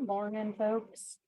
Good morning, folks.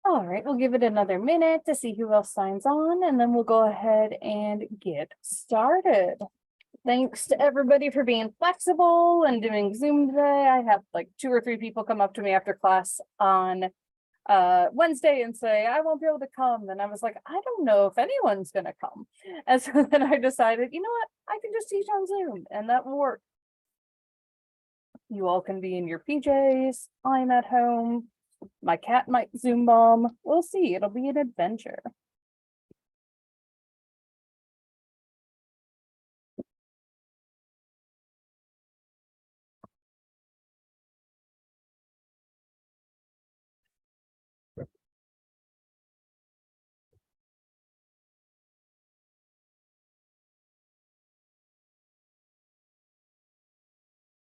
All right, we'll give it another minute to see who else signs on, and then we'll go ahead and get started. Thanks to everybody for being flexible and doing Zoom today. I had like 2 or 3 people come up to me after class on Wednesday and say, I won't be able to come. And I was like, I don't know if anyone's gonna come. And so then I decided, you know what, I can just teach on Zoom and that will work. You all can be in your PJs. I'm at home. My cat might Zoom bomb. We'll see. It'll be an adventure.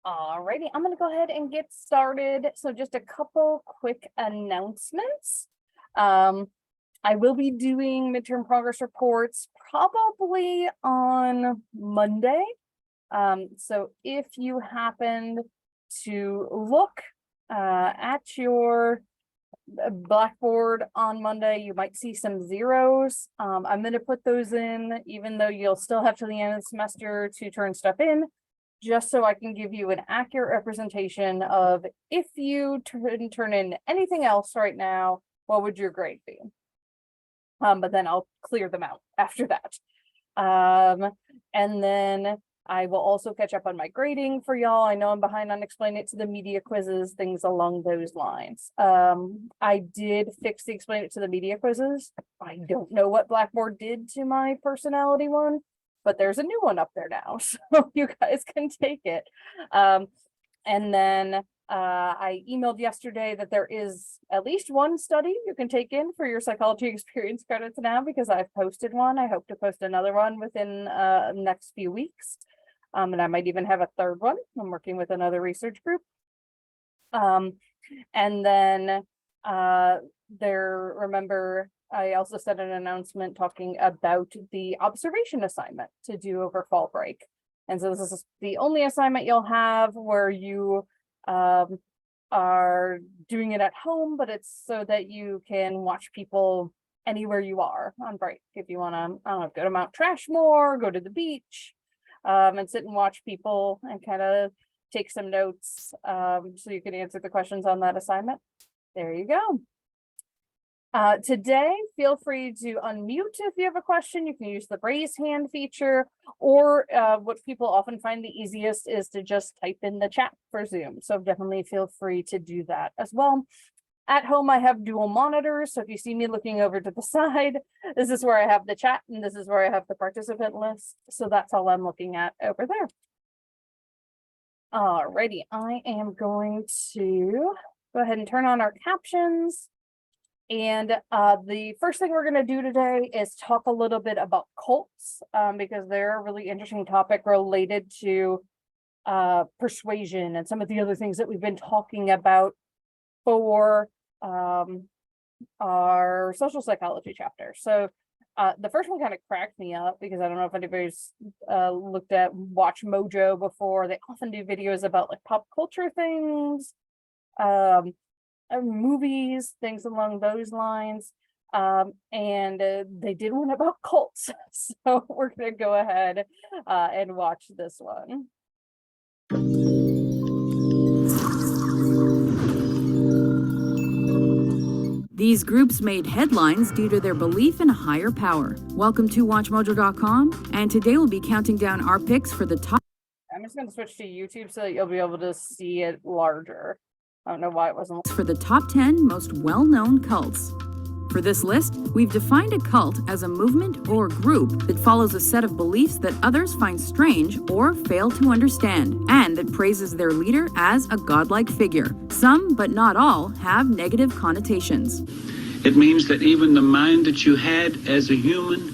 Alrighty, I'm gonna go ahead and get started. So just a couple quick announcements. I will be doing midterm progress reports probably on Monday. So if you happened to look at your Blackboard on Monday, you might see some zeros. I'm going to put those in, even though you'll still have to the end of the semester to turn stuff in, just so I can give you an accurate representation of if you turn in anything else right now, what would your grade be? But then I'll clear them out after that. And then I will also catch up on my grading for y'all. I know I'm behind on explaining it to the media quizzes, things along those lines. I did fix the explain it to the media quizzes. I don't know what Blackboard did to my personality one, but there's a new one up there now, so you guys can take it. And then I emailed yesterday that there is at least one study you can take in for your psychology experience credits now, because I've posted one. I hope to post another one within next few weeks. And I might even have a third one. I'm working with another research group. And then remember, I also sent an announcement talking about the observation assignment to do over fall break. And so this is the only assignment you'll have where you are doing it at home, but it's so that you can watch people anywhere you are on break. If you want to, I don't know, go to Mount Trashmore, go to the beach, and sit and watch people and kind of take some notes, so you can answer the questions on that assignment. There you go. Today, feel free to unmute if you have a question. You can use the raise hand feature, or what people often find the easiest is to just type in the chat for Zoom. So definitely feel free to do that as well. At home, I have dual monitors. So if you see me looking over to the side, this is where I have the chat and this is where I have the participant list. So that's all I'm looking at over there. Alrighty, I am going to go ahead and turn on our captions. And the first thing we're going to do today is talk a little bit about cults, because they're a really interesting topic related to persuasion and some of the other things that we've been talking about for our social psychology chapter. So the first one kind of cracked me up because I don't know if anybody's looked at Watch Mojo before. They often do videos about like pop culture things, movies, things along those lines. And they did one about cults. So we're going to go ahead and watch this one. These groups made headlines due to their belief in a higher power. Welcome to WatchMojo.com, and today we'll be counting down our picks for the top. I'm just going to switch to YouTube so that you'll be able to see it larger. I don't know why it wasn't. For the top 10 most well-known cults. For this list, we've defined a cult as a movement or group that follows a set of beliefs that others find strange or fail to understand, and that praises their leader as a godlike figure. Some, but not all, have negative connotations. It means that even the mind that you had as a human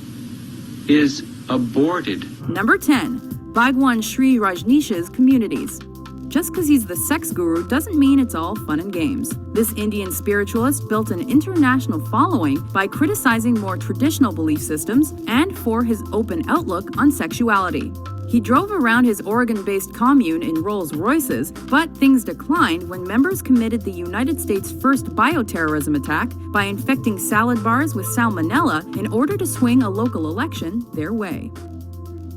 is aborted. Number 10. Bhagwan Shree Rajneesh's communities. Just because he's the sex guru doesn't mean it's all fun and games. This Indian spiritualist built an international following by criticizing more traditional belief systems and for his open outlook on sexuality. He drove around his Oregon-based commune in Rolls-Royces, but things declined when members committed the United States' first bioterrorism attack by infecting salad bars with salmonella in order to swing a local election their way.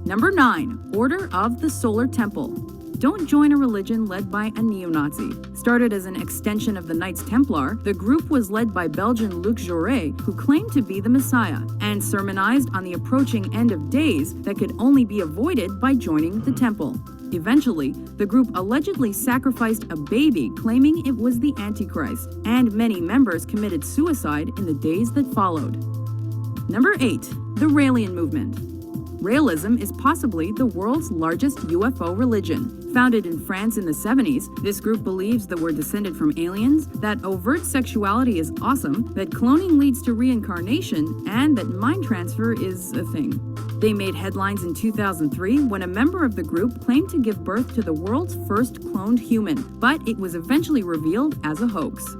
Number 9. Order of the Solar Temple. Don't join a religion led by a neo-Nazi. Started as an extension of the Knights Templar, the group was led by Belgian Luc Jouret, who claimed to be the Messiah, and sermonized on the approaching end of days that could only be avoided by joining the temple. Eventually, the group allegedly sacrificed a baby, claiming it was the Antichrist, and many members committed suicide in the days that followed. Number 8. The Raelian Movement. Raelism is possibly the world's largest UFO religion. Founded in France in the 70s, this group believes that we're descended from aliens, that overt sexuality is awesome, that cloning leads to reincarnation, and that mind transfer is a thing. They made headlines in 2003 when a member of the group claimed to give birth to the world's first cloned human, but it was eventually revealed as a hoax.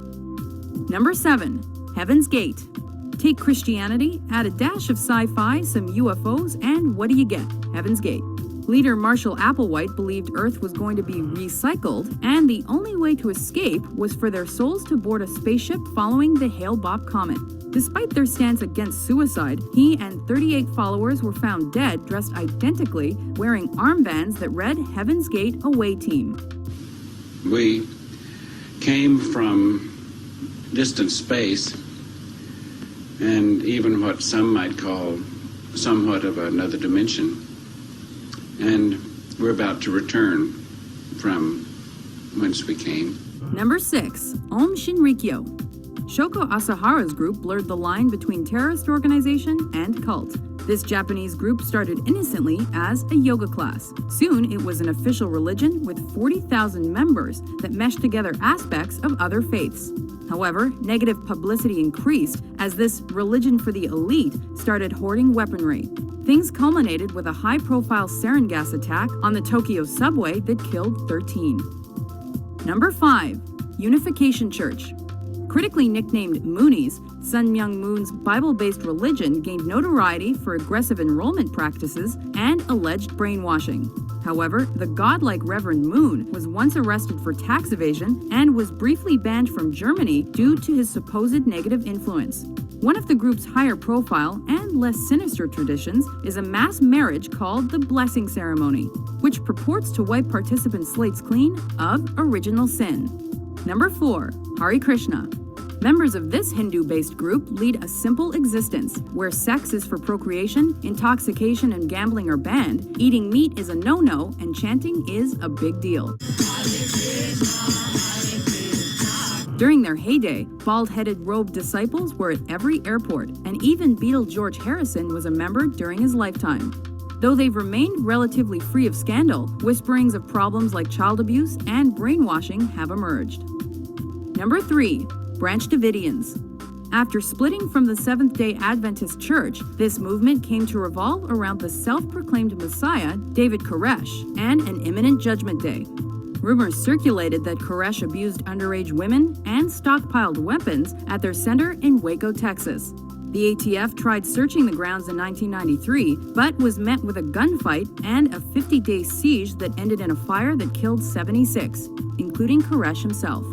Number 7. Heaven's Gate. Take Christianity, add a dash of sci-fi, some UFOs, and what do you get? Heaven's Gate. Leader Marshall Applewhite believed Earth was going to be recycled, and the only way to escape was for their souls to board a spaceship following the Hale-Bopp comet. Despite their stance against suicide, he and 38 followers were found dead dressed identically, wearing armbands that read Heaven's Gate Away Team. We came from distant space, and even what some might call somewhat of another dimension. And we're about to return from whence we came. Number 6. Aum Shinrikyo. Shoko Asahara's group blurred the line between terrorist organization and cult. This Japanese group started innocently as a yoga class. Soon, it was an official religion with 40,000 members that meshed together aspects of other faiths. However, negative publicity increased as this religion for the elite started hoarding weaponry. Things culminated with a high-profile sarin gas attack on the Tokyo subway that killed 13. Number 5. Unification Church. Critically nicknamed Moonies, Sun Myung Moon's Bible-based religion gained notoriety for aggressive enrollment practices and alleged brainwashing. However, the godlike Reverend Moon was once arrested for tax evasion and was briefly banned from Germany due to his supposed negative influence. One of the group's higher profile and less sinister traditions is a mass marriage called the Blessing Ceremony, which purports to wipe participants' slates clean of original sin. Number 4. Hare Krishna. Members of this Hindu-based group lead a simple existence, where sex is for procreation, intoxication and gambling are banned, eating meat is a no-no, and chanting is a big deal. During their heyday, bald-headed robed disciples were at every airport, and even Beatle George Harrison was a member during his lifetime. Though they've remained relatively free of scandal, whisperings of problems like child abuse and brainwashing have emerged. Number 3. Branch Davidians. After splitting from the Seventh-day Adventist Church, this movement came to revolve around the self-proclaimed Messiah, David Koresh, and an imminent judgment day. Rumors circulated that Koresh abused underage women and stockpiled weapons at their center in Waco, Texas. The ATF tried searching the grounds in 1993, but was met with a gunfight and a 50-day siege that ended in a fire that killed 76, including Koresh himself.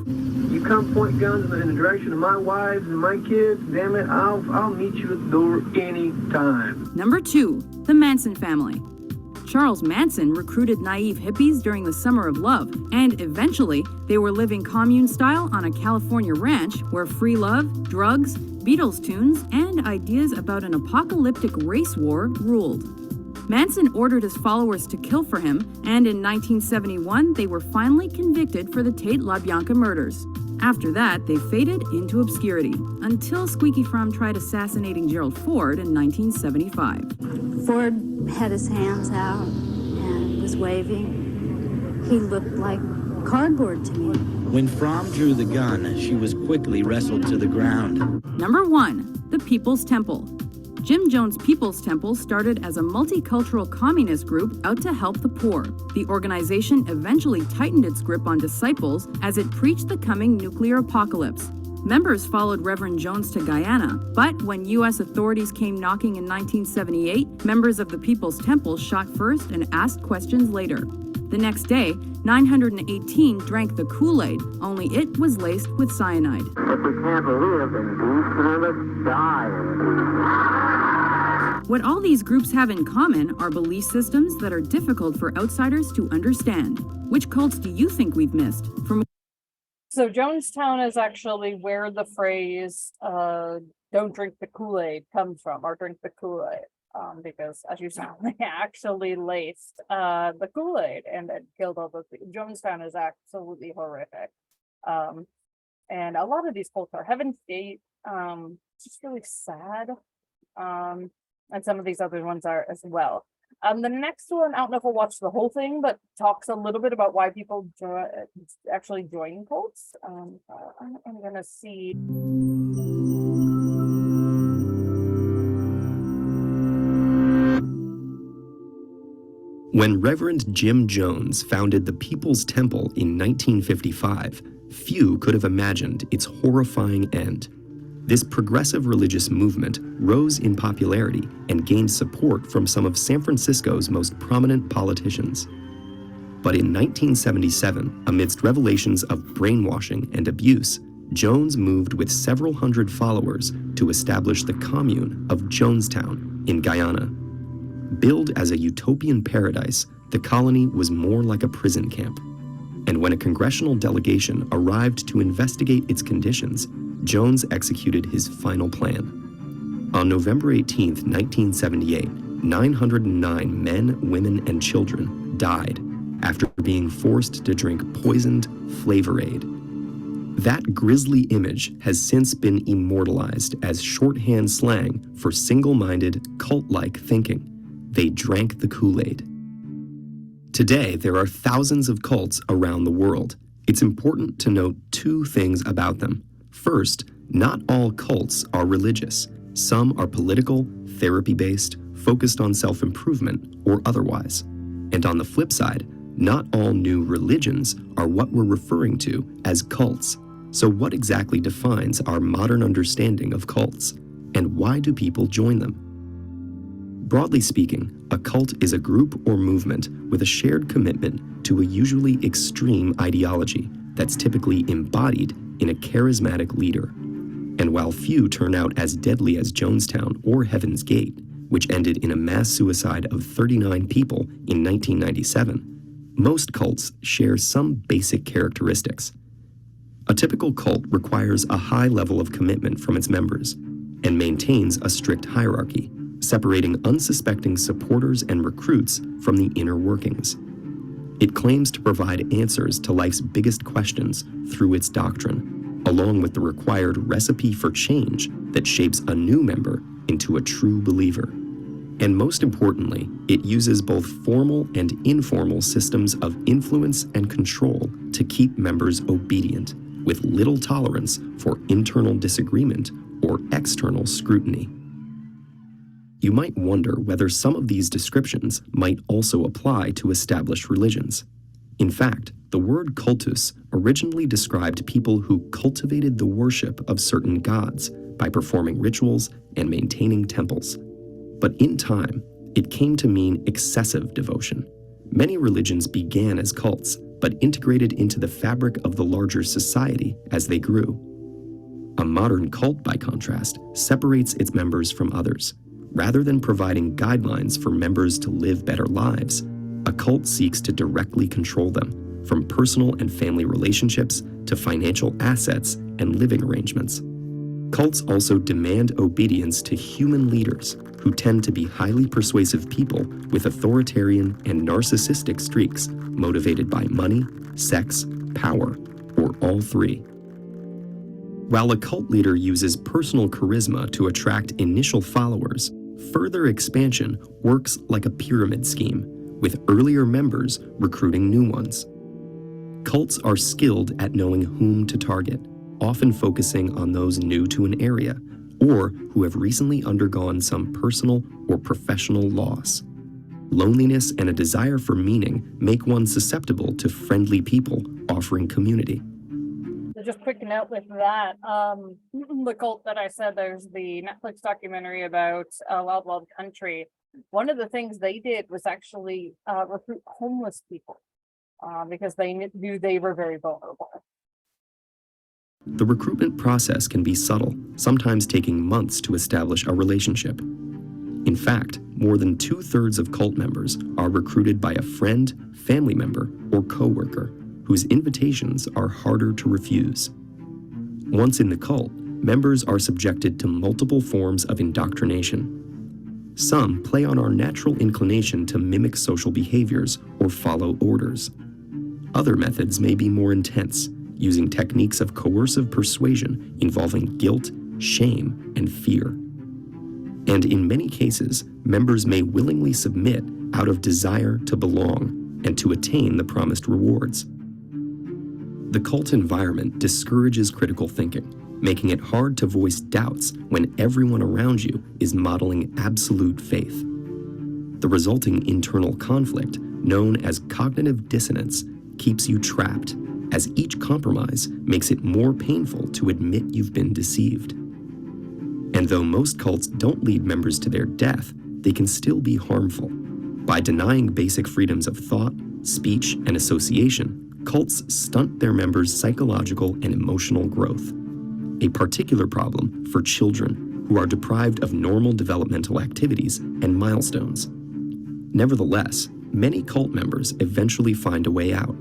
You come point guns in the direction of my wives and my kids, damn it, I'll meet you at the door anytime. Number 2. The Manson family. Charles Manson recruited naive hippies during the Summer of Love, and eventually they were living commune-style on a California ranch where free love, drugs, Beatles tunes, and ideas about an apocalyptic race war ruled. Manson ordered his followers to kill for him, and in 1971 they were finally convicted for the Tate LaBianca murders. After that, they faded into obscurity, until Squeaky Fromm tried assassinating Gerald Ford in 1975. Ford had his hands out and was waving. He looked like cardboard to me. When Fromm drew the gun, she was quickly wrestled to the ground. Number 1. The People's Temple. Jim Jones People's Temple started as a multicultural communist group out to help the poor. The organization eventually tightened its grip on disciples as it preached the coming nuclear apocalypse. Members followed Reverend Jones to Guyana, but when U.S. authorities came knocking in 1978, members of the People's Temple shot first and asked questions later. The next day, 918 drank the Kool-Aid, only it was laced with cyanide. If we can't live in peace, then let's die in peace. What all these groups have in common are belief systems that are difficult for outsiders to understand. Which cults do you think we've missed? So Jonestown is actually where the phrase "don't drink the Kool-Aid" comes from, or drink the Kool-Aid, because as you saw, they actually laced the Kool-Aid and it killed all the people. Jonestown is absolutely horrific, and a lot of these cults are Heaven's Gate. It's just really sad, and some of these other ones are as well. The next one, I don't know if we'll watch the whole thing, but talks a little bit about why people actually join cults. I'm gonna see. When Reverend Jim Jones founded the People's Temple in 1955, few could have imagined its horrifying end. This progressive religious movement rose in popularity and gained support from some of San Francisco's most prominent politicians. But in 1977, amidst revelations of brainwashing and abuse, Jones moved with several hundred followers to establish the commune of Jonestown in Guyana. Billed as a utopian paradise, the colony was more like a prison camp. And when a congressional delegation arrived to investigate its conditions, Jones executed his final plan. On November 18, 1978, 909 men, women, and children died after being forced to drink poisoned Flavor Aid. That grisly image has since been immortalized as shorthand slang for single-minded, cult-like thinking. They drank the Kool-Aid. Today, there are thousands of cults around the world. It's important to note two things about them. First, not all cults are religious. Some are political, therapy-based, focused on self-improvement, or otherwise. And on the flip side, not all new religions are what we're referring to as cults. So what exactly defines our modern understanding of cults? And why do people join them? Broadly speaking, a cult is a group or movement with a shared commitment to a usually extreme ideology that's typically embodied in a charismatic leader. And while few turn out as deadly as Jonestown or Heaven's Gate, which ended in a mass suicide of 39 people in 1997, most cults share some basic characteristics. A typical cult requires a high level of commitment from its members and maintains a strict hierarchy, separating unsuspecting supporters and recruits from the inner workings. It claims to provide answers to life's biggest questions through its doctrine, along with the required recipe for change that shapes a new member into a true believer. And most importantly, it uses both formal and informal systems of influence and control to keep members obedient, with little tolerance for internal disagreement or external scrutiny. You might wonder whether some of these descriptions might also apply to established religions. In fact, the word cultus originally described people who cultivated the worship of certain gods by performing rituals and maintaining temples. But in time, it came to mean excessive devotion. Many religions began as cults, but integrated into the fabric of the larger society as they grew. A modern cult, by contrast, separates its members from others. Rather than providing guidelines for members to live better lives, a cult seeks to directly control them, from personal and family relationships to financial assets and living arrangements. Cults also demand obedience to human leaders, who tend to be highly persuasive people with authoritarian and narcissistic streaks motivated by money, sex, power, or all three. While a cult leader uses personal charisma to attract initial followers, further expansion works like a pyramid scheme, with earlier members recruiting new ones. Cults are skilled at knowing whom to target, often focusing on those new to an area or who have recently undergone some personal or professional loss. Loneliness and a desire for meaning make one susceptible to friendly people offering community. So just quick note with that, the cult that I said, there's the Netflix documentary about Wild Wild Country. One of the things they did was actually recruit homeless people because they knew they were very vulnerable. The recruitment process can be subtle, sometimes taking months to establish a relationship. In fact, more than 2/3 of cult members are recruited by a friend, family member, or coworker, whose invitations are harder to refuse. Once in the cult, members are subjected to multiple forms of indoctrination. Some play on our natural inclination to mimic social behaviors or follow orders. Other methods may be more intense, using techniques of coercive persuasion involving guilt, shame, and fear. And in many cases, members may willingly submit out of desire to belong and to attain the promised rewards. The cult environment discourages critical thinking, making it hard to voice doubts when everyone around you is modeling absolute faith. The resulting internal conflict, known as cognitive dissonance, keeps you trapped, as each compromise makes it more painful to admit you've been deceived. And though most cults don't lead members to their death, they can still be harmful. By denying basic freedoms of thought, speech, and association, cults stunt their members' psychological and emotional growth. A particular problem for children who are deprived of normal developmental activities and milestones. Nevertheless, many cult members eventually find a way out,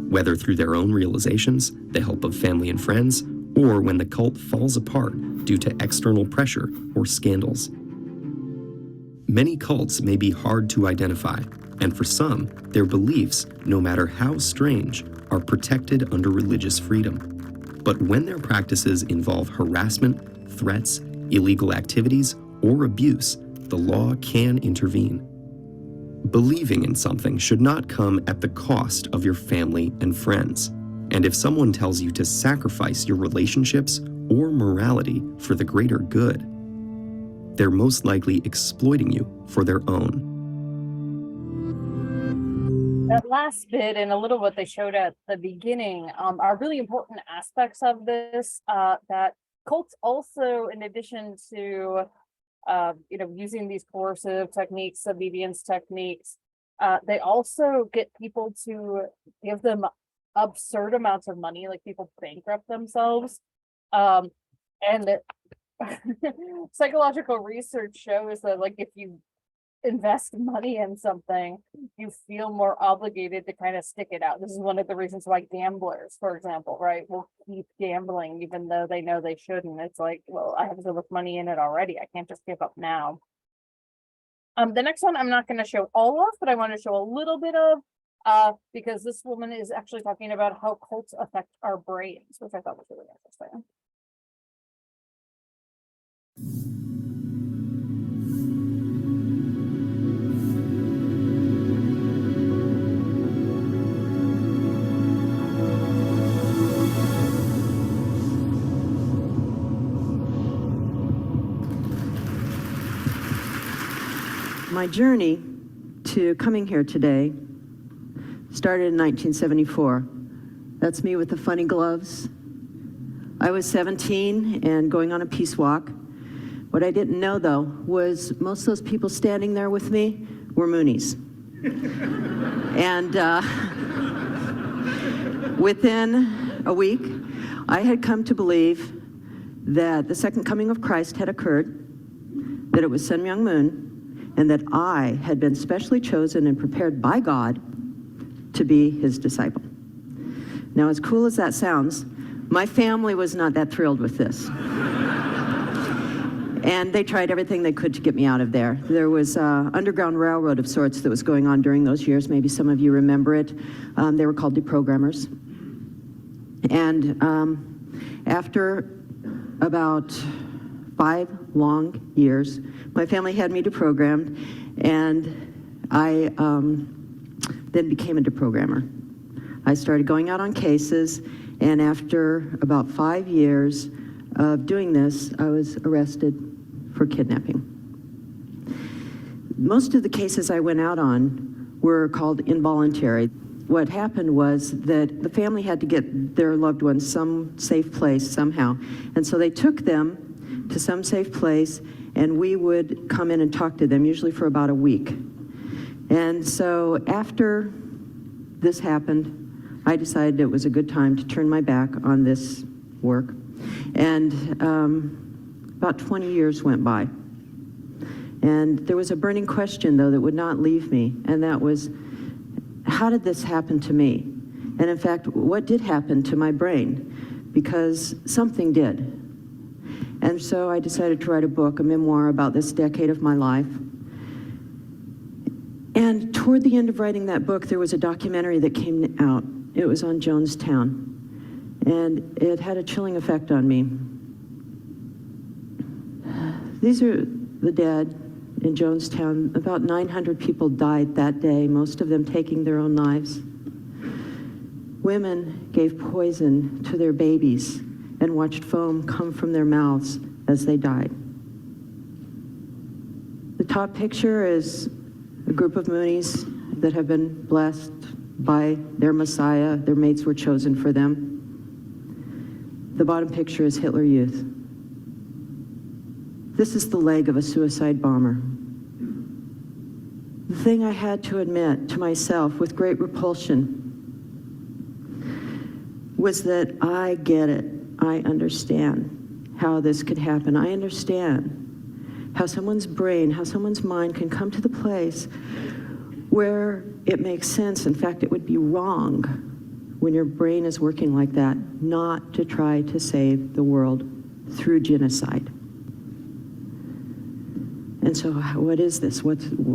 whether through their own realizations, the help of family and friends, or when the cult falls apart due to external pressure or scandals. Many cults may be hard to identify, and for some, their beliefs, no matter how strange, are protected under religious freedom. But when their practices involve harassment, threats, illegal activities, or abuse, the law can intervene. Believing in something should not come at the cost of your family and friends. And if someone tells you to sacrifice your relationships or morality for the greater good, they're most likely exploiting you for their own. That last bit and a little what they showed at the beginning are really important aspects of this, that cults also, in addition to using these coercive techniques, obedience techniques, they also get people to give them absurd amounts of money, like people bankrupt themselves. And psychological research shows that, like, if you invest money in something, you feel more obligated to kind of stick it out. This is one of the reasons why gamblers, for example, right, will keep gambling even though they know they shouldn't. It's like, well, I have so much money in it already, I can't just give up now. The next one I'm not going to show all of, but I want to show a little bit of, because this woman is actually talking about how cults affect our brains, which I thought was really interesting. My journey to coming here today started in 1974. That's me with the funny gloves. I was 17 and going on a peace walk. What I didn't know, though, was most of those people standing there with me were Moonies. And within a week, I had come to believe that the second coming of Christ had occurred, that it was Sun Myung Moon, and that I had been specially chosen and prepared by God to be his disciple. Now, as cool as that sounds, my family was not that thrilled with this. And they tried everything they could to get me out of there. There was an underground railroad of sorts that was going on during those years. Maybe some of you remember it. They were called deprogrammers. And after about 5 long years, my family had me deprogrammed, and I then became a deprogrammer. I started going out on cases, and after about 5 years of doing this, I was arrested for kidnapping. Most of the cases I went out on were called involuntary. What happened was that the family had to get their loved ones some safe place somehow, and so they took them to some safe place, and we would come in and talk to them, usually for about a week. And so after this happened, I decided it was a good time to turn my back on this work. And about 20 years went by. And there was a burning question, though, that would not leave me, and that was, how did this happen to me? And in fact, what did happen to my brain? Because something did. And so I decided to write a book, a memoir about this decade of my life. And toward the end of writing that book, there was a documentary that came out. It was on Jonestown. And it had a chilling effect on me. These are the dead in Jonestown. About 900 people died that day, most of them taking their own lives. Women gave poison to their babies and watched foam come from their mouths as they died. The top picture is a group of Moonies that have been blessed by their Messiah. Their mates were chosen for them. The bottom picture is Hitler Youth. This is the leg of a suicide bomber. The thing I had to admit to myself with great repulsion was that I get it. I understand how this could happen. I understand how someone's brain, how someone's mind can come to the place where it makes sense. In fact, it would be wrong when your brain is working like that, not to try to save the world through genocide. And so what is this?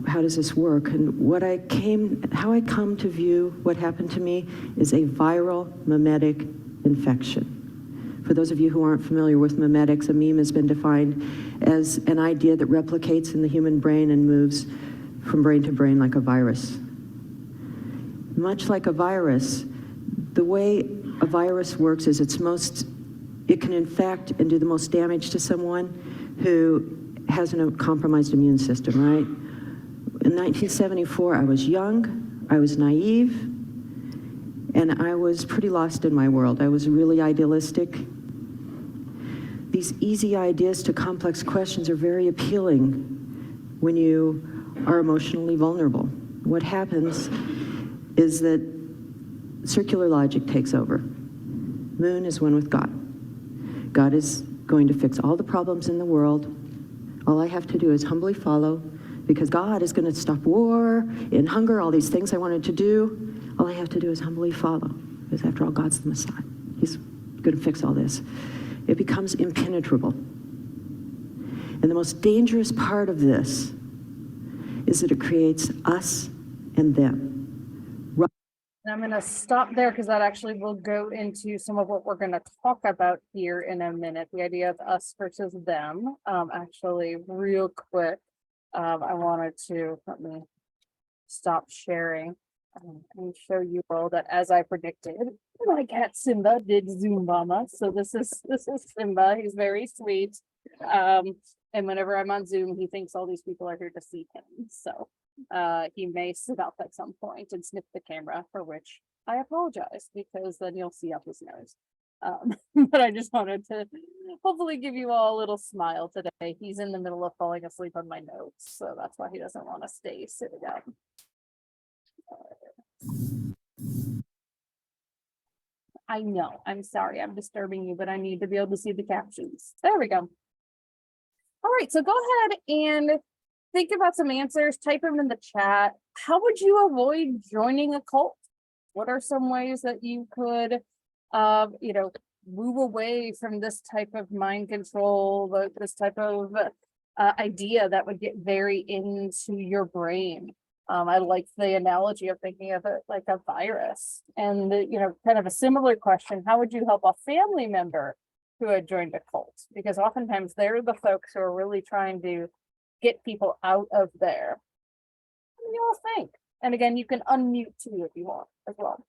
How does this work? And how I come to view what happened to me is a viral mimetic infection. For those of you who aren't familiar with mimetics, a meme has been defined as an idea that replicates in the human brain and moves from brain to brain like a virus. Much like a virus, the way a virus works is it can infect and do the most damage to someone who has a compromised immune system, right? In 1974, I was young, I was naive, and I was pretty lost in my world. I was really idealistic. These easy ideas to complex questions are very appealing when you are emotionally vulnerable. What happens is that circular logic takes over. Moon is one with God. God is going to fix all the problems in the world. All I have to do is humbly follow, because God is going to stop war and hunger, all these things I wanted to do. All I have to do is humbly follow, because after all, God's the Messiah. He's going to fix all this. It becomes impenetrable. And the most dangerous part of this is that it creates us and them. And I'm going to stop there because that actually will go into some of what we're going to talk about here in a minute. The idea of us versus them. Actually, real quick, I wanted to, let me stop sharing and show you all that, as I predicted, my cat Simba did Zoom bomb us. So this is Simba. He's very sweet. And whenever I'm on Zoom, he thinks all these people are here to see him. So he may sit up at some point and sniff the camera, for which I apologize, because then you'll see up his nose. But I just wanted to hopefully give you all a little smile today. He's in the middle of falling asleep on my notes, so that's why he doesn't want to stay sitting up. I know, I'm sorry, I'm disturbing you, but I need to be able to see the captions. There we go. All right, so go ahead and think about some answers, type them in the chat. How would you avoid joining a cult? What are some ways that you could, move away from this type of mind control, this type of idea that would get very into your brain? I like the analogy of thinking of it like a virus. And, kind of a similar question, how would you help a family member who had joined a cult? Because oftentimes they're the folks who are really trying to get people out of there. What do you all think? And again, you can unmute too if you want as well.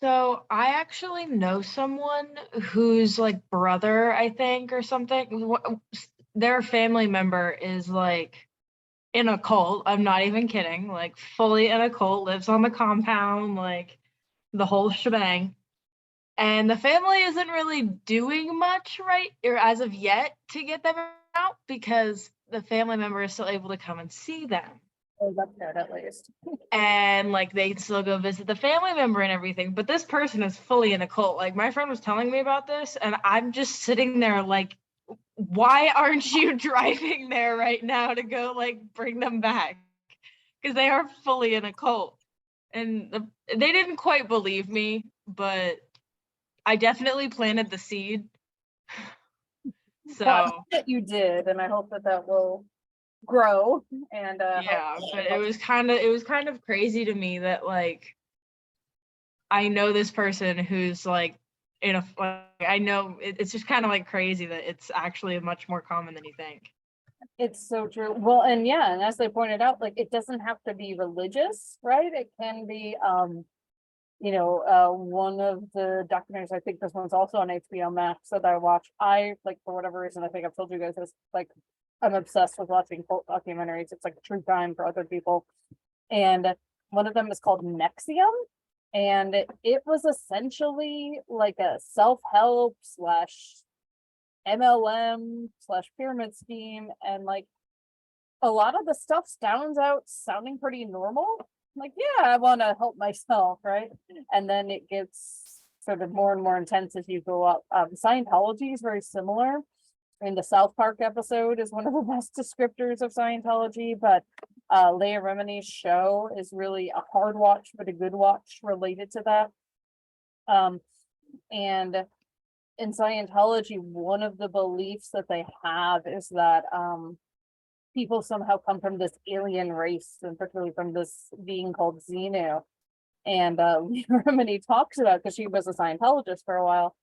So I actually know someone whose like brother, I think, or something, their family member is like in a cult. I'm not even kidding, like fully in a cult, lives on the compound, like the whole shebang. And the family isn't really doing much right, or as of yet, to get them out, because the family member is still able to come and see them. Oh, that's good, at least. And like they still go visit the family member and everything, but this person is fully in a cult. Like my friend was telling me about this, and I'm just sitting there like, why aren't you driving there right now to go like bring them back? Because they are fully in a cult. And they didn't quite believe me, but I definitely planted the seed. So Well, I hope that you did, and I hope that that will grow. And yeah, but it was kind of crazy to me that like I know this person who's like I know it's just kind of like crazy that it's actually much more common than you think. it's so true. Well, and yeah, and as they pointed out, like it doesn't have to be religious, right? It can be one of the documentaries, I think this one's also on HBO Max that I watch. I like, for whatever reason, I think I've told you guys this, like I'm obsessed with watching cult documentaries. It's like true crime for other people. And one of them is called Nexium. And it was essentially like a self-help / MLM / pyramid scheme. And like a lot of the stuff sounding pretty normal. Like, yeah, I want to help myself, right? And then it gets sort of more and more intense as you go up. Scientology is very similar. In the South Park episode is one of the best descriptors of Scientology, but Leah Remini's show is really a hard watch, but a good watch related to that. And in Scientology, one of the beliefs that they have is that people somehow come from this alien race, and particularly from this being called Xenu. And Leah Remini talks about, because she was a Scientologist for a while,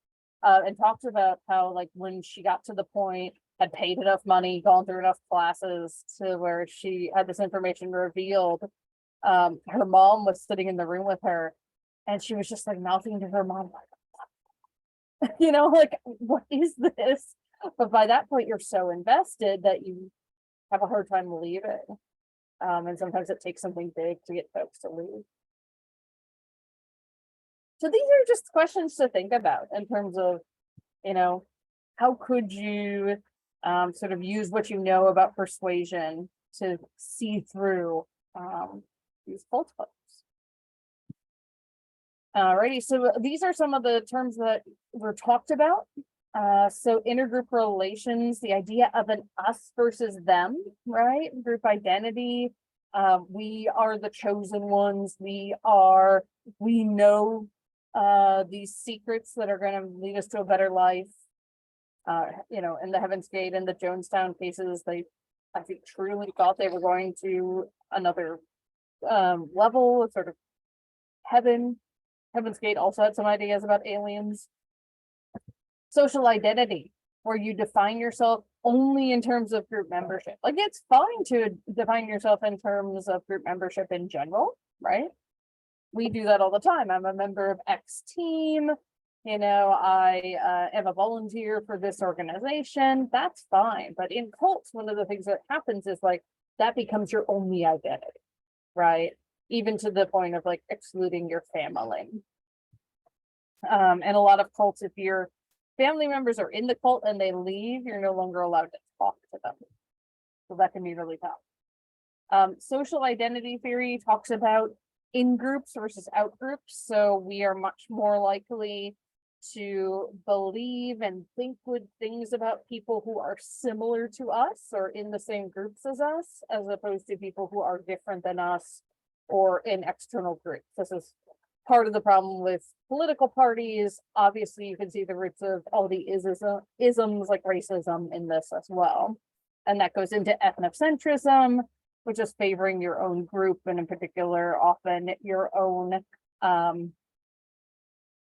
and talks about how like when she got to the point, had paid enough money, gone through enough classes to where she had this information revealed, her mom was sitting in the room with her, and she was just like mouthing to her mom, like, like, what is this? But by that point, you're so invested that you have a hard time leaving. And sometimes it takes something big to get folks to leave. So these are just questions to think about in terms of, how could you sort of use what you know about persuasion to see through these cult folks. Alrighty, so these are some of the terms that were talked about. So intergroup relations, the idea of an us versus them, right? Group identity. We are the chosen ones. We know these secrets that are going to lead us to a better life. In the Heaven's Gate and the Jonestown cases, I think truly thought they were going to another level, sort of heaven. Heaven's Gate also had some ideas about aliens. Social identity, where you define yourself only in terms of group membership. Like, it's fine to define yourself in terms of group membership in general, right? We do that all the time. I'm a member of X team. You know, I am a volunteer for this organization. That's fine. But in cults, one of the things that happens is like that becomes your only identity, right? Even to the point of like excluding your family. And a lot of cults, if your family members are in the cult and they leave, you're no longer allowed to talk to them. So that can be really tough. Social identity theory talks about in groups versus out groups. So we are much more likely to believe and think good things about people who are similar to us or in the same groups as us, as opposed to people who are different than us or in external groups. This is part of the problem with political parties. Obviously, you can see the roots of all the isms like racism in this as well. And that goes into ethnocentrism, which is favoring your own group, and in particular, often your own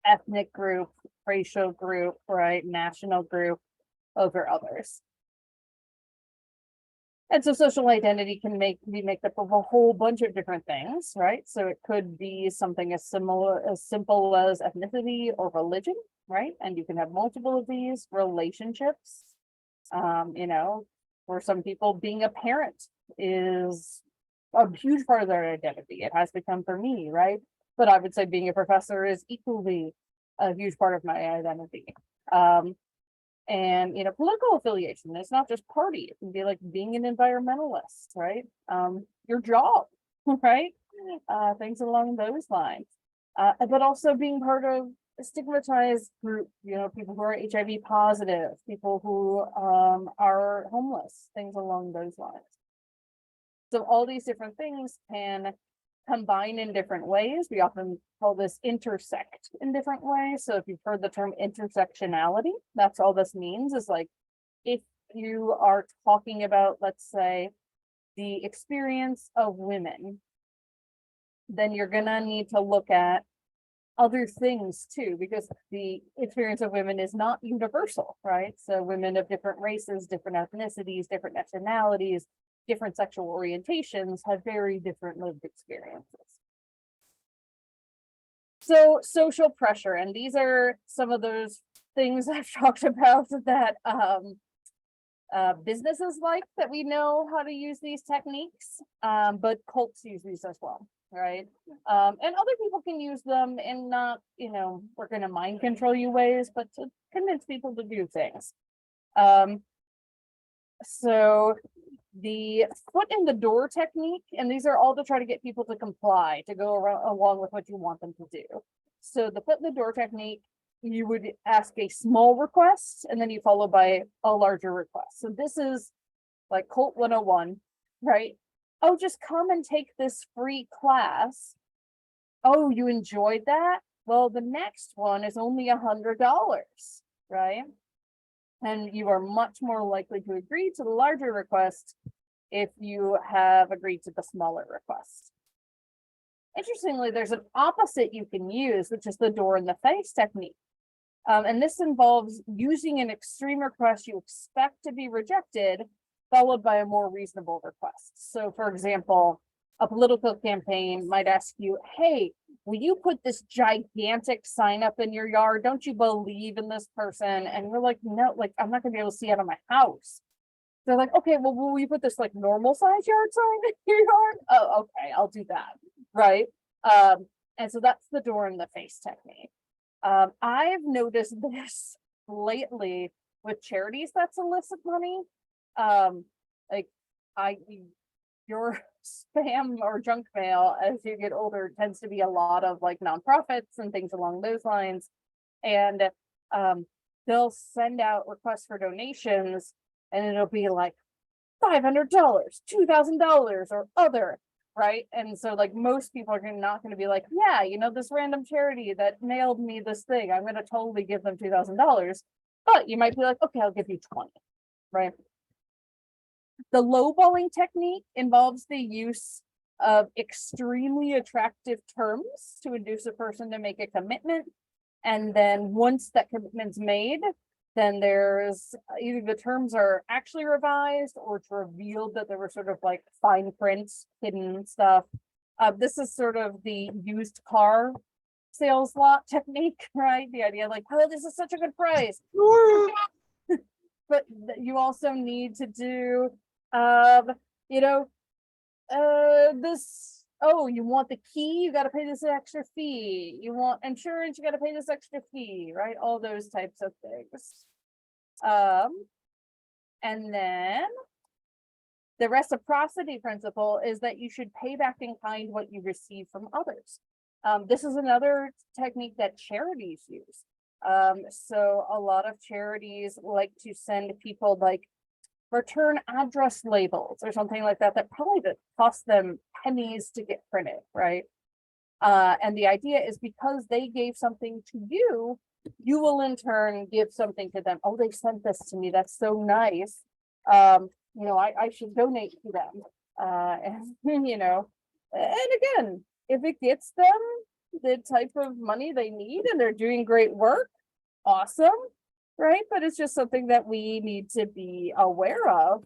ethnic group, racial group, right, national group over others. And so social identity can be made up of a whole bunch of different things, right? So it could be something as simple as ethnicity or religion, right? And you can have multiple of these. Relationships, you know, for some people, being a parent is a huge part of their identity. It has become for me, right? But I would say being a professor is equally a huge part of my identity. And, you know, political affiliation, it's not just party. It can be like being an environmentalist, right? Your job, right? Things along those lines. But also being part of a stigmatized group, you know, people who are HIV positive, people who are homeless, things along those lines. So all these different things can combine in different ways. We often call this intersect in different ways. So if you've heard the term intersectionality, that's all this means, is like if you are talking about, let's say, the experience of women, then you're gonna need to look at other things too, because the experience of women is not universal, right? So women of different races, different ethnicities, different nationalities, different sexual orientations have very different lived experiences. So social pressure, and these are some of those things I've talked about that businesses like, that we know how to use these techniques, but cults use these as well, right? And other people can use them in not, you know, we're going to mind control you ways, but to convince people to do things. So the foot in the door technique, and these are all to try to get people to comply, to go along with what you want them to do. So the foot in the door technique, you would ask a small request and then you follow by a larger request. So this is like Cult 101, right? Oh, just come and take this free class. Oh, you enjoyed that? Well, the next one is only $100, right? And you are much more likely to agree to the larger request if you have agreed to the smaller request. Interestingly, there's an opposite you can use, which is the door in the face technique. And this involves using an extreme request you expect to be rejected, followed by a more reasonable request. So for example, a political campaign might ask you, hey, will you put this gigantic sign up in your yard? Don't you believe in this person? And you're like, no, like, I'm not gonna be able to see out of my house. They're like, okay, well, will you put this like normal size yard sign in your yard? Oh, okay, I'll do that, right? And so that's the door in the face technique. I've noticed this lately with charities that solicit money. Your spam or junk mail as you get older tends to be a lot of like nonprofits and things along those lines. And they'll send out requests for donations and it'll be like $500, $2,000 or other, right? And so like most people are not going to be like, yeah, you know, this random charity that mailed me this thing, I'm going to totally give them $2,000. But you might be like, okay, I'll give you 20, right? The lowballing technique involves the use of extremely attractive terms to induce a person to make a commitment. And then once that commitment's made, Then there's either the terms are actually revised or it's revealed that there were sort of like fine print, hidden stuff. This is sort of the used car sales lot technique, right? The idea like, oh, this is such a good price. But you also need to do, you know, this, oh, you want the key, you got to pay this extra fee. You want insurance, you got to pay this extra fee, right? All those types of things. And then the reciprocity principle is that you should pay back in kind what you receive from others. This is another technique that charities use. So a lot of charities like to send people like return address labels or something like that, that probably cost them pennies to get printed, right? And the idea is because they gave something to you, you will in turn give something to them. Oh, they sent this to me. That's so nice. You know, I should donate to them. And, you know, and again, if it gets them the type of money they need and they're doing great work, awesome, right? But it's just something that we need to be aware of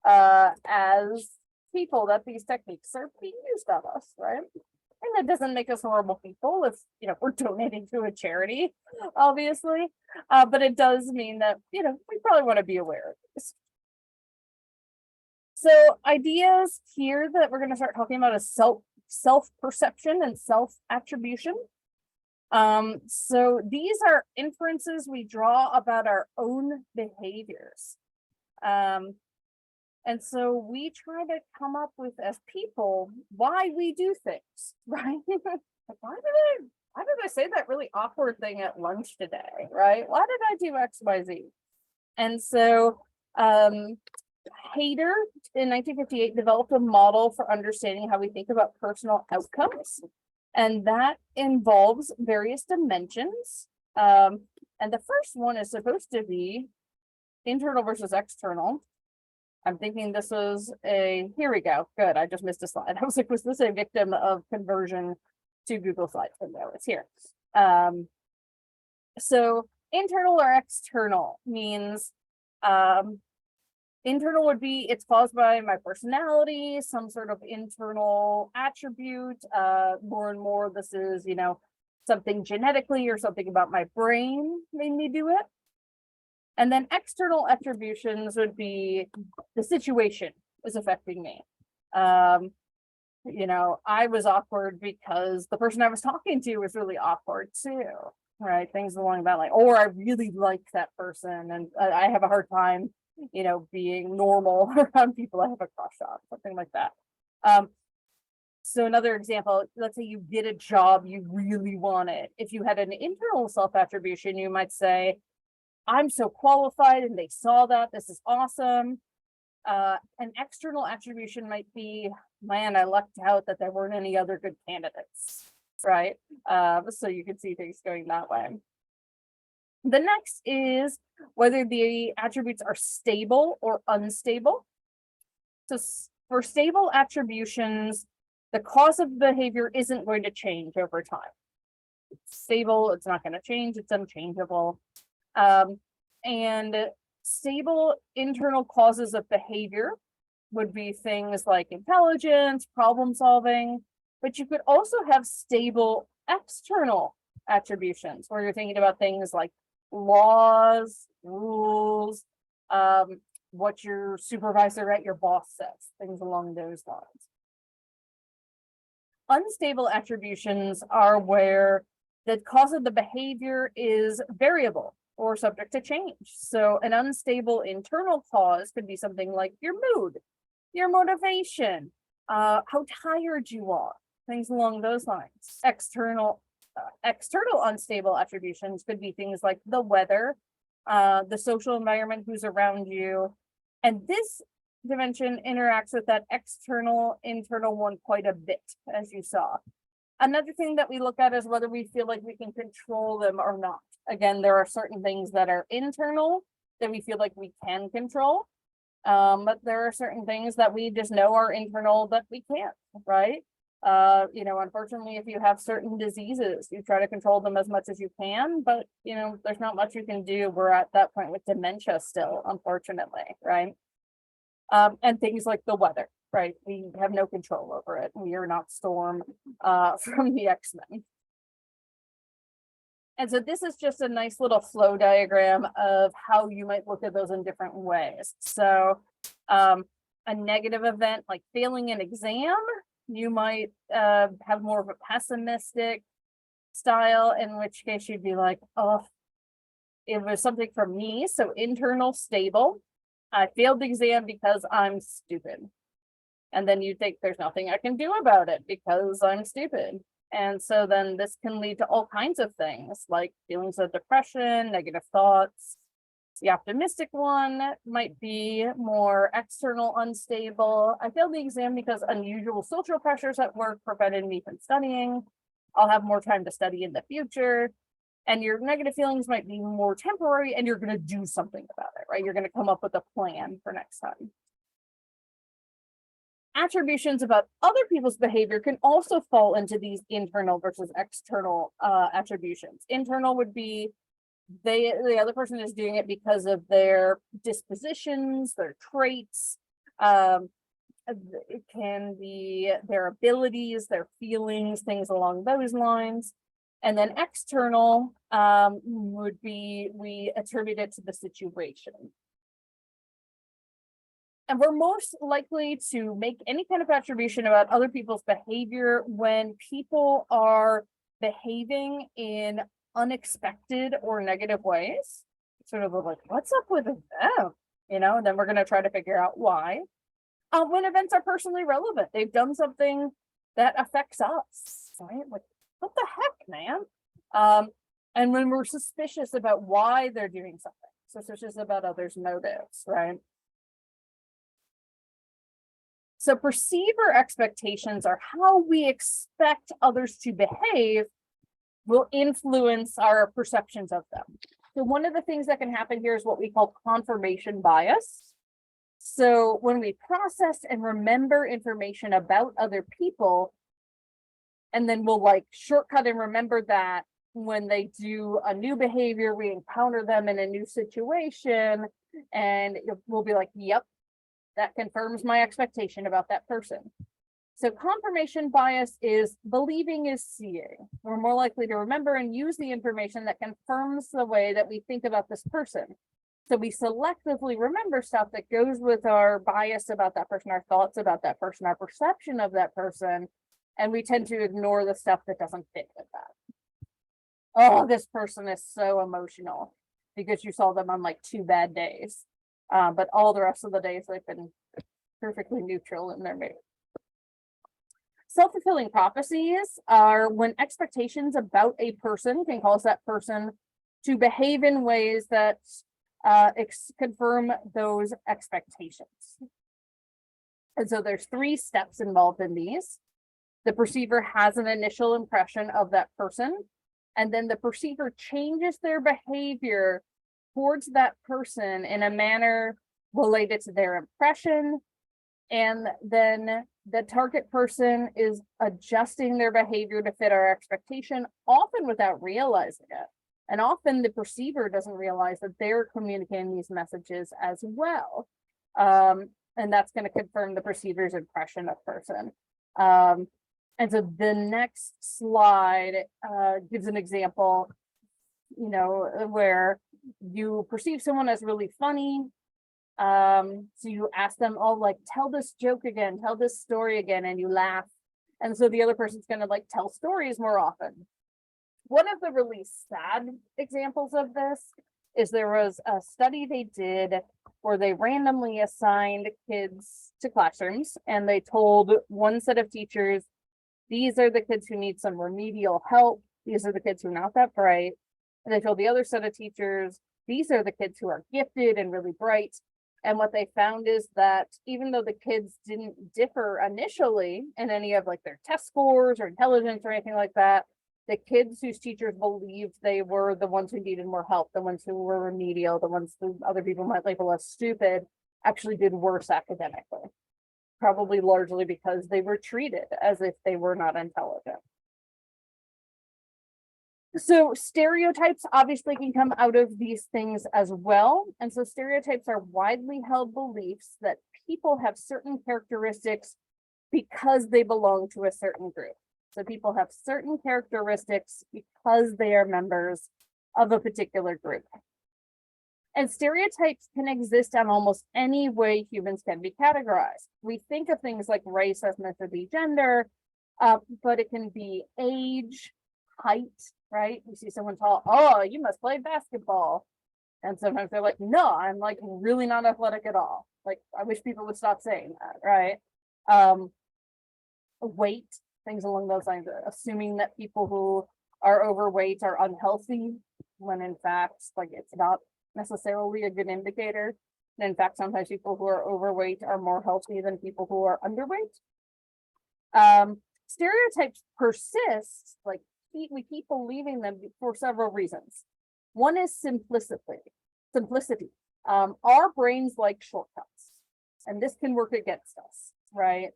as people, that these techniques are being used on us, right? And that doesn't make us horrible people if, you know, we're donating to a charity, obviously. But it does mean that, you know, we probably want to be aware of this. So ideas here that we're going to start talking about is self-perception and self-attribution. So these are inferences we draw about our own behaviors. And so we try to come up with, as people, why we do things, right? Like, why did I say that really awkward thing at lunch today, right? Why did I do X, Y, Z? And so Hayter in 1958 developed a model for understanding how we think about personal outcomes. And that involves various dimensions. And the first one is supposed to be internal versus external. I'm thinking this was here we go. Good, I just missed a slide. I was like, was this a victim of conversion to Google Slides? But no, it's here. So internal or external means, internal would be it's caused by my personality, some sort of internal attribute. More and more, this is, you know, something genetically or something about my brain made me do it. And then external attributions would be the situation is affecting me. You know, I was awkward because the person I was talking to was really awkward too, right? Things along that line. Or I really like that person and I have a hard time, you know, being normal around people I have a crush on, something like that. So another example, let's say you get a job you really wanted. If you had an internal self-attribution, you might say, I'm so qualified and they saw that, this is awesome. An external attribution might be, man, I lucked out that there weren't any other good candidates, right? So you can see things going that way. The next is whether the attributes are stable or unstable. So for stable attributions, the cause of behavior isn't going to change over time. It's stable, it's not going to change, it's unchangeable. And stable internal causes of behavior would be things like intelligence, problem solving, but you could also have stable external attributions where you're thinking about things like laws, rules, what your supervisor at your boss says, things along those lines. Unstable attributions are where the cause of the behavior is variable or subject to change. So an unstable internal cause could be something like your mood, your motivation, how tired you are, things along those lines. External unstable attributions could be things like the weather, the social environment, who's around you. And this dimension interacts with that internal one quite a bit, as you saw. Another thing that we look at is whether we feel like we can control them or not. Again, there are certain things that are internal that we feel like we can control. But there are certain things that we just know are internal that we can't, right? Unfortunately, if you have certain diseases, you try to control them as much as you can, but there's not much you can do. We're at that point with dementia still, unfortunately, right? And things like the weather, right? We have no control over it. We are not Storm from the X-Men. And so this is just a nice little flow diagram of how you might look at those in different ways. So a negative event like failing an exam, you might have more of a pessimistic style, in which case you'd be like, oh, it was something from me. So internal stable. I failed the exam because I'm stupid. And then you think there's nothing I can do about it because I'm stupid. And so then this can lead to all kinds of things like feelings of depression, negative thoughts. The optimistic one might be more external unstable. I failed the exam because unusual social pressures at work prevented me from studying. I'll have more time to study in the future. And your negative feelings might be more temporary and you're going to do something about it, right? You're going to come up with a plan for next time. Attributions about other people's behavior can also fall into these internal versus external attributions. Internal would be the other person is doing it because of their dispositions, their traits. It can be their abilities, their feelings, things along those lines. And then external would be we attribute it to the situation. And we're most likely to make any kind of attribution about other people's behavior when people are behaving in unexpected or negative ways. Sort of like, what's up with them? And then we're going to try to figure out why. When events are personally relevant, they've done something that affects us, right? Like, what the heck, man? And when we're suspicious about why they're doing something, suspicious about others' motives, right? So perceiver expectations are how we expect others to behave will influence our perceptions of them. So one of the things that can happen here is what we call confirmation bias. So when we process and remember information about other people, and then we'll like shortcut and remember that when they do a new behavior, we encounter them in a new situation, and we'll be like, yep, that confirms my expectation about that person. So confirmation bias is believing is seeing. We're more likely to remember and use the information that confirms the way that we think about this person. So we selectively remember stuff that goes with our bias about that person, our thoughts about that person, our perception of that person, and we tend to ignore the stuff that doesn't fit with that. Oh, this person is so emotional because you saw them on like 2 bad days. But all the rest of the days they've been perfectly neutral in their mood. Self-fulfilling prophecies are when expectations about a person can cause that person to behave in ways that confirm those expectations. And so there's 3 steps involved in these. The perceiver has an initial impression of that person, and then the perceiver changes their behavior towards that person in a manner related to their impression. And then the target person is adjusting their behavior to fit our expectation, often without realizing it. And often the perceiver doesn't realize that they're communicating these messages as well. And that's going to confirm the perceiver's impression of person. And so the next slide gives an example, where you perceive someone as really funny. So you ask them, oh, like, tell this joke again, tell this story again, and you laugh. And so the other person's going to like tell stories more often. One of the really sad examples of this is there was a study they did where they randomly assigned kids to classrooms, and they told one set of teachers, these are the kids who need some remedial help. These are the kids who are not that bright. And they told the other set of teachers, these are the kids who are gifted and really bright. And what they found is that even though the kids didn't differ initially in any of like their test scores or intelligence or anything like that, the kids whose teachers believed they were the ones who needed more help, the ones who were remedial, the ones who other people might label as stupid, actually did worse academically. probably largely because they were treated as if they were not intelligent. So stereotypes obviously can come out of these things as well. And so stereotypes are widely held beliefs that people have certain characteristics because they belong to a certain group. So people have certain characteristics because they are members of a particular group. And stereotypes can exist on almost any way humans can be categorized. We think of things like race, ethnicity, gender, but it can be age, height, right? You see someone tall, oh, you must play basketball. And sometimes they're like, no, I'm like really not athletic at all. Like, I wish people would stop saying that, right? Weight, things along those lines, assuming that people who are overweight are unhealthy, when in fact, like, it's not necessarily a good indicator. And in fact, sometimes people who are overweight are more healthy than people who are underweight. Stereotypes persist, like we keep believing them for several reasons. One is simplicity. Our brains like shortcuts, and this can work against us, right?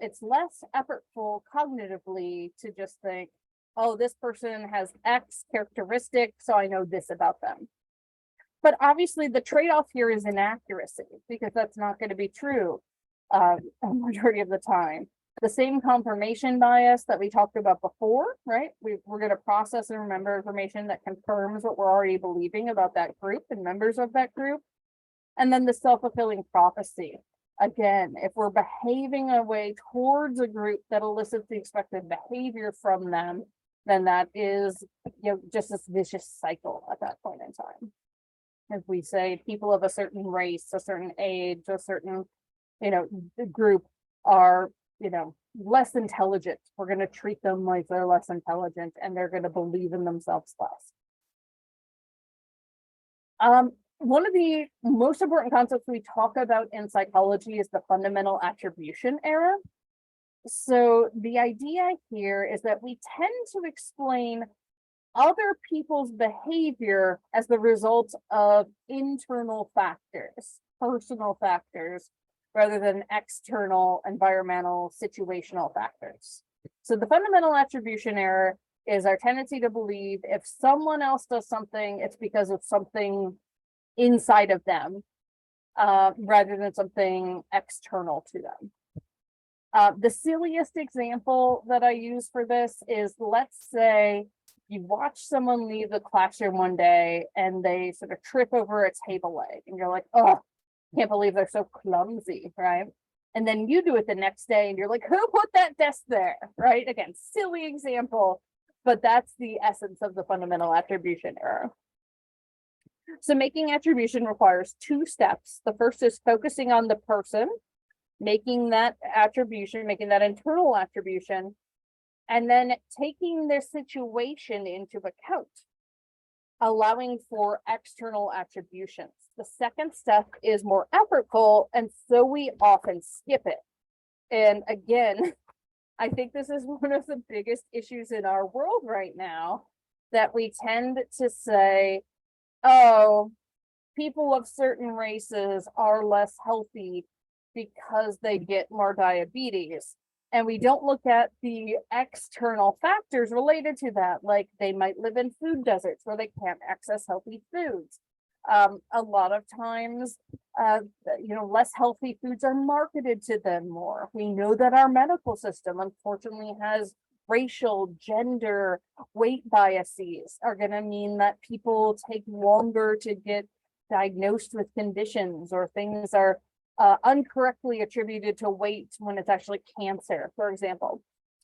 It's less effortful cognitively to just think, oh, this person has X characteristic, so I know this about them. But obviously the trade-off here is inaccuracy, because that's not going to be true a majority of the time. The same confirmation bias that we talked about before, right? We're going to process and remember information that confirms what we're already believing about that group and members of that group. And then the self-fulfilling prophecy. Again, if we're behaving a way towards a group that elicits the expected behavior from them, then that is, just this vicious cycle at that point in time. If we say people of a certain race, a certain age, a certain, group are, less intelligent, we're going to treat them like they're less intelligent, and they're going to believe in themselves less. One of the most important concepts we talk about in psychology is the fundamental attribution error. So the idea here is that we tend to explain other people's behavior as the result of internal factors, personal factors, rather than external, environmental, situational factors. So the fundamental attribution error is our tendency to believe if someone else does something, it's because of something inside of them, rather than something external to them. The silliest example that I use for this is, let's say you watch someone leave the classroom one day and they sort of trip over a table leg, and you're like, oh, can't believe they're so clumsy, right? And then you do it the next day and you're like, who put that desk there, right? Again, silly example, but that's the essence of the fundamental attribution error. So making attribution requires two steps. The first is focusing on the person, making that attribution, making that internal attribution, and then taking their situation into account, allowing for external attributions. The second step is more effortful, and so we often skip it. And again, I think this is one of the biggest issues in our world right now, that we tend to say, oh, people of certain races are less healthy because they get more diabetes. And we don't look at the external factors related to that, like they might live in food deserts where they can't access healthy foods. A lot of times, less healthy foods are marketed to them more. We know that our medical system, unfortunately, has racial, gender, weight biases are going to mean that people take longer to get diagnosed with conditions, or things are incorrectly attributed to weight when it's actually cancer, for example.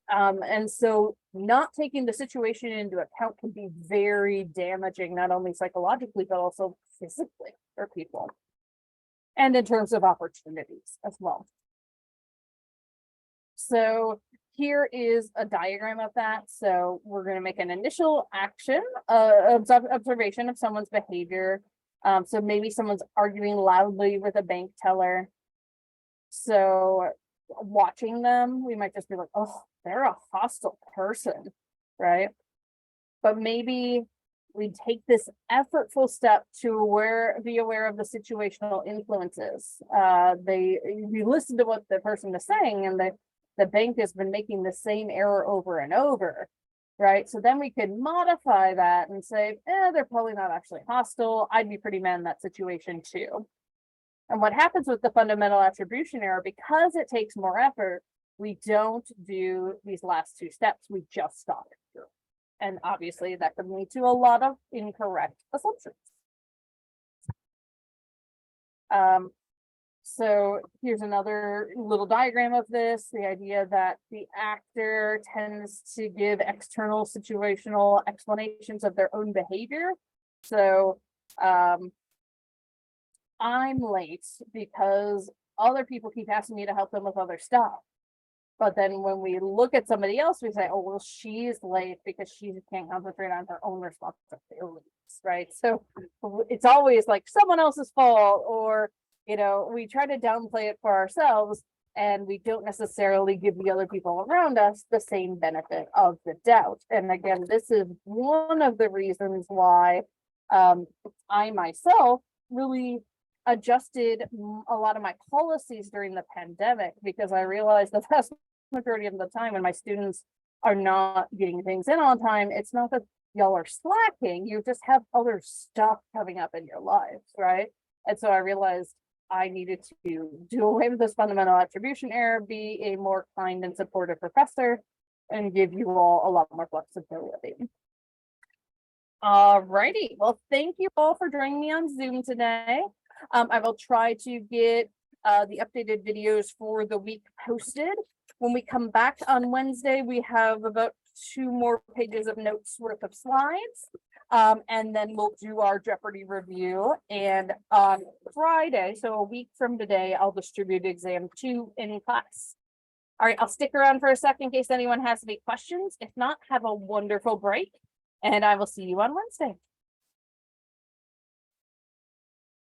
And so not taking the situation into account can be very damaging, not only psychologically, but also physically for people, and in terms of opportunities as well. So here is a diagram of that. So we're going to make an initial action, observation of someone's behavior. So maybe someone's arguing loudly with a bank teller. So watching them, we might just be like, oh, they're a hostile person, right? But maybe we take this effortful step to be aware of the situational influences. You listen to what the person is saying, and the bank has been making the same error over and over, right? So then we could modify that and say, they're probably not actually hostile. I'd be pretty mad in that situation too. And what happens with the fundamental attribution error, because it takes more effort, we don't do these last two steps. We just stop it here. And obviously that could lead to a lot of incorrect assumptions. So here's another little diagram of this, the idea that the actor tends to give external situational explanations of their own behavior. So I'm late because other people keep asking me to help them with other stuff. But then when we look at somebody else, we say, oh, well, she's late because she can't concentrate on her own responsibilities, right? So it's always like someone else's fault, or, you know, we try to downplay it for ourselves, and we don't necessarily give the other people around us the same benefit of the doubt. And again, this is one of the reasons why I myself really adjusted a lot of my policies during the pandemic, because I realized the vast majority of the time when my students are not getting things in on time, it's not that y'all are slacking, you just have other stuff coming up in your lives, right? And so I realized I needed to do away with this fundamental attribution error, be a more kind and supportive professor, and give you all a lot more flexibility. All righty, well, thank you all for joining me on Zoom today. I will try to get the updated videos for the week posted. When we come back on Wednesday, we have about 2 more pages of notes worth of slides. And then we'll do our Jeopardy review. And on Friday, so a week from today, I'll distribute exam 2 in class. All right, I'll stick around for a second in case anyone has any questions. If not, have a wonderful break, and I will see you on Wednesday.